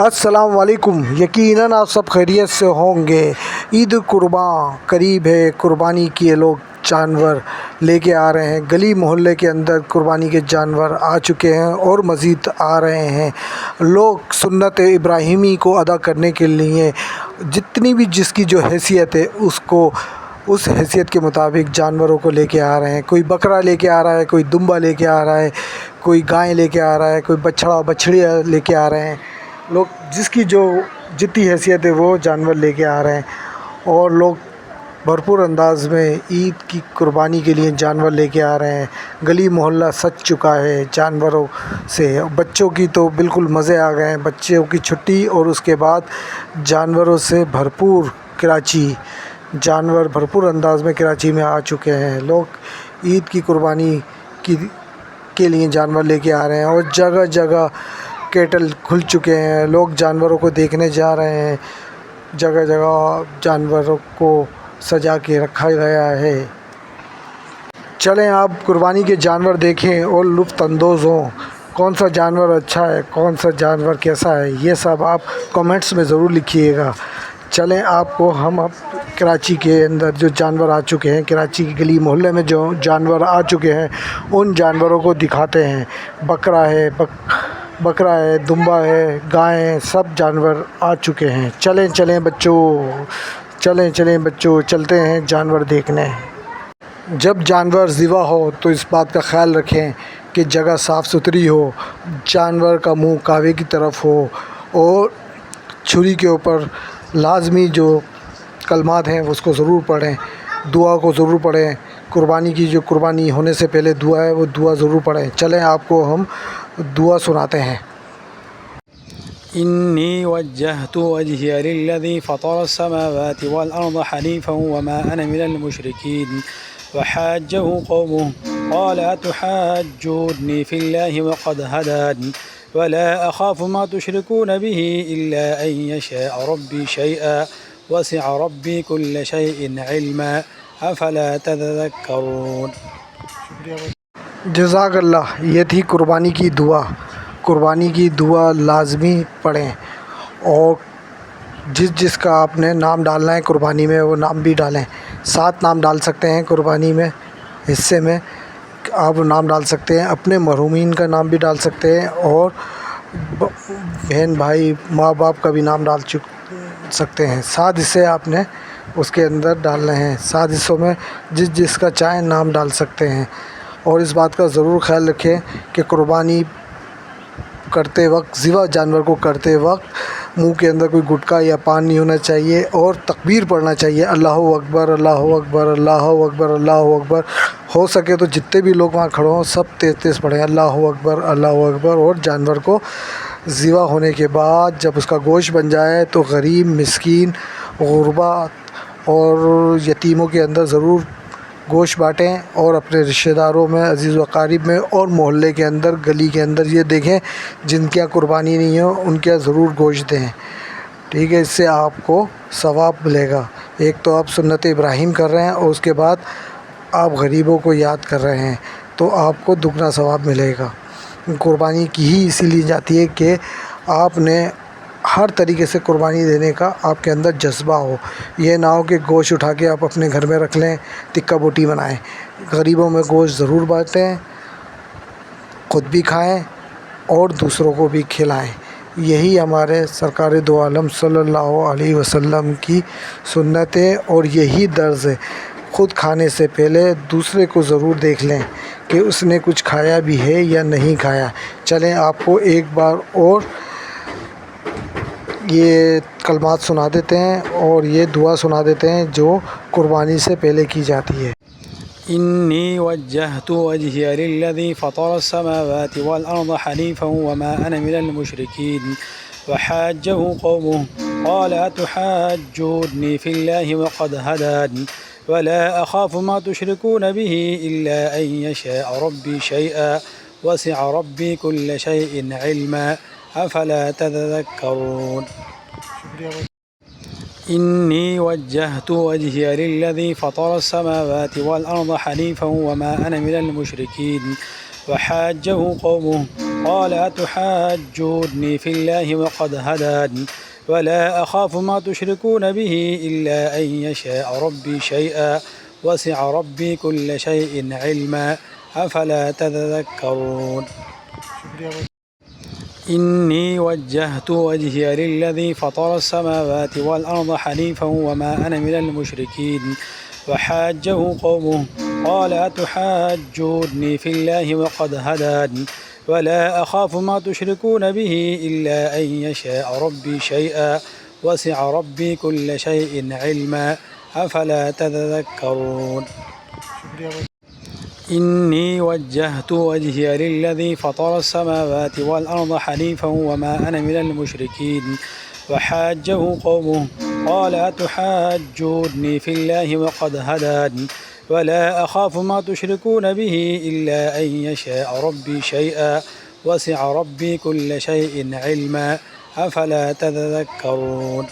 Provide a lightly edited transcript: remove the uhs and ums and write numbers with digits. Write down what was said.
السلام علیکم۔ یقیناً آپ سب خیریت سے ہوں گے۔ عید قرباں قریب ہے، قربانی کے لوگ جانور لے کے آ رہے ہیں۔ گلی محلے کے اندر قربانی کے جانور آ چکے ہیں اور مزید آ رہے ہیں۔ لوگ سنت ابراہیمی کو ادا کرنے کے لیے جتنی بھی جس کی جو حیثیت ہے اس حیثیت کے مطابق جانوروں کو لے کے آ رہے ہیں۔ کوئی بکرا لے کے آ رہا ہے، کوئی دمبا لے کے آ رہا ہے، کوئی گائے لے کے آ رہا ہے، کوئی بچڑا بچڑیاں لے کے آ رہے ہیں۔ لوگ جس کی جو جتنی حیثیت ہے وہ جانور لے کے آ رہے ہیں اور لوگ بھرپور انداز میں عید کی قربانی کے لیے جانور لے کے آ رہے ہیں۔ گلی محلہ سج چکا ہے جانوروں سے۔ بچوں کی تو بالکل مزے آ گئے ہیں۔ بچوں کی چھٹی اور اس کے بعد جانوروں سے بھرپور جانور بھرپور انداز میں کراچی میں آ چکے ہیں۔ لوگ عید کی قربانی کے لیے جانور لے کے آ رہے ہیں اور جگہ جگہ کیٹل کھل چکے ہیں۔ لوگ جانوروں کو دیکھنے جا رہے ہیں۔ جگہ جگہ جانوروں کو سجا کے رکھا گیا ہے۔ چلیں آپ قربانی کے جانور دیکھیں اور لطف اندوز ہوں۔ کون سا جانور اچھا ہے، کون سا جانور کیسا ہے، یہ سب آپ کمنٹس میں ضرور لکھیے گا۔ چلیں آپ کو ہم اب کراچی کے اندر جو جانور آ چکے ہیں، کراچی کی گلی محلے میں جو جانور آ چکے ہیں ان جانوروں کو دکھاتے ہیں۔ بکرا ہے، دمبا ہے، گائے ہیں، سب جانور آ چکے ہیں۔ چلیں بچوں چلتے ہیں جانور دیکھنے۔ جب جانور ذبح ہو تو اس بات کا خیال رکھیں کہ جگہ صاف ستھری ہو، جانور کا منہ کعبے کی طرف ہو اور چھری کے اوپر لازمی جو کلمات ہیں اس کو ضرور پڑھیں، دعا کو ضرور پڑھیں۔ قربانی ہونے سے پہلے دعا ہے وہ دعا ضرور پڑھیں۔ چلیں آپ کو ہم دعا سناتے ہیں۔ إني وجهت وجهي للذي فطر السماوات والأرض حنيفا وما أنا من المشركين وحاجه قومه قال أتحاجوني في الله وقد هداني ولا أخاف ما تشركون به إلا أن يشاء ربي شيئا وسع ربي كل شيء علما أفلا تذكرون۔ جزاک اللہ۔ یہ تھی قربانی کی دعا۔ قربانی کی دعا لازمی پڑھیں اور جس کا آپ نے نام ڈالنا ہے قربانی میں وہ نام بھی ڈالیں۔ 7 نام ڈال سکتے ہیں قربانی میں، حصے میں آپ نام ڈال سکتے ہیں۔ اپنے مرحومین کا نام بھی ڈال سکتے ہیں اور بہن بھائی ماں باپ کا بھی نام ڈال سکتے ہیں۔ 7 حصے آپ نے اس کے اندر ڈالنے ہیں۔ 7 حصوں میں جس کا چاہیں نام ڈال سکتے ہیں۔ اور اس بات کا ضرور خیال رکھیں کہ قربانی کرتے وقت، ذبح جانور کو کرتے وقت منہ کے اندر کوئی گٹکا یا پان نہیں ہونا چاہیے اور تکبیر پڑھنا چاہیے، اللہ اکبر اللہ اکبر اللہ اکبر اللہ اکبر۔ ہو سکے تو جتنے بھی لوگ وہاں کھڑے ہوں سب تیز پڑھیں اللہ اکبر۔ اور جانور کو ذبح ہونے کے بعد جب اس کا گوشت بن جائے تو غریب، مسکین، غربا اور یتیموں کے اندر ضرور گوشت بانٹیں اور اپنے رشتہ داروں میں، عزیز و اقارب میں اور محلے کے اندر، گلی کے اندر یہ دیکھیں جن کی قربانی نہیں ہو ان کے ضرور گوشت دیں، ٹھیک ہے؟ اس سے آپ کو ثواب ملے گا۔ ایک تو آپ سنت ابراہیم کر رہے ہیں اور اس کے بعد آپ غریبوں کو یاد کر رہے ہیں تو آپ کو دگنا ثواب ملے گا۔ قربانی کی ہی اسی لیے جاتی ہے کہ آپ نے ہر طریقے سے قربانی دینے کا آپ کے اندر جذبہ ہو۔ یہ نہ ہو کہ گوشت اٹھا کے آپ اپنے گھر میں رکھ لیں، تکہ بوٹی بنائیں۔ غریبوں میں گوشت ضرور بانٹیں، خود بھی کھائیں اور دوسروں کو بھی کھلائیں۔ یہی ہمارے سرکار دو عالم صلی اللہ علیہ وسلم کی سنت ہے اور یہی درس ہے۔ خود کھانے سے پہلے دوسرے کو ضرور دیکھ لیں کہ اس نے کچھ کھایا بھی ہے یا نہیں کھایا۔ چلیں آپ کو ایک بار اور یہ کلمات سنا دیتے ہیں اور یہ دعا سنا دیتے ہیں جو قربانی سے پہلے کی جاتی ہے۔ إني وجهت وجهي للذي فطر السماوات والأرض حنيفا وما أنا من المشركين وحاجه قومه قال أتحاجوني في الله وقد هداني ولا أخاف ما تشركون به إلا أن يشاء ربي شيئا وسع ربي كل شيء علما أفلا تذكرون۔ إني وجهت وجهي للذي فطر السماوات والأرض حنيفا وما أنا من المشركين وحاجه قومه قال أتحاجوني في الله وقد هداني ولا أخاف ما تشركون به إلا أن يشاء ربي شيئا وسع ربي كل شيء علما أفلا تذكرون إني وجهت وجهي للذي فطر السماوات والأرض حنيفا وما أنا من المشركين وحاجه قومه قال أتحاجوني في الله وقد هداني ولا أخاف ما تشركون به إلا أن يشاء ربي شيئا وسع ربي كل شيء علما أفلا تذكرون إني وجهت وجهي للذي فطر السماوات والأرض حنيفا وما أنا من المشركين وحاجه قومه قال أتحاجوني في الله وقد هداني ولا أخاف ما تشركون به إلا أن يشاء ربي شيئا وسع ربي كل شيء علما أفلا تذكرون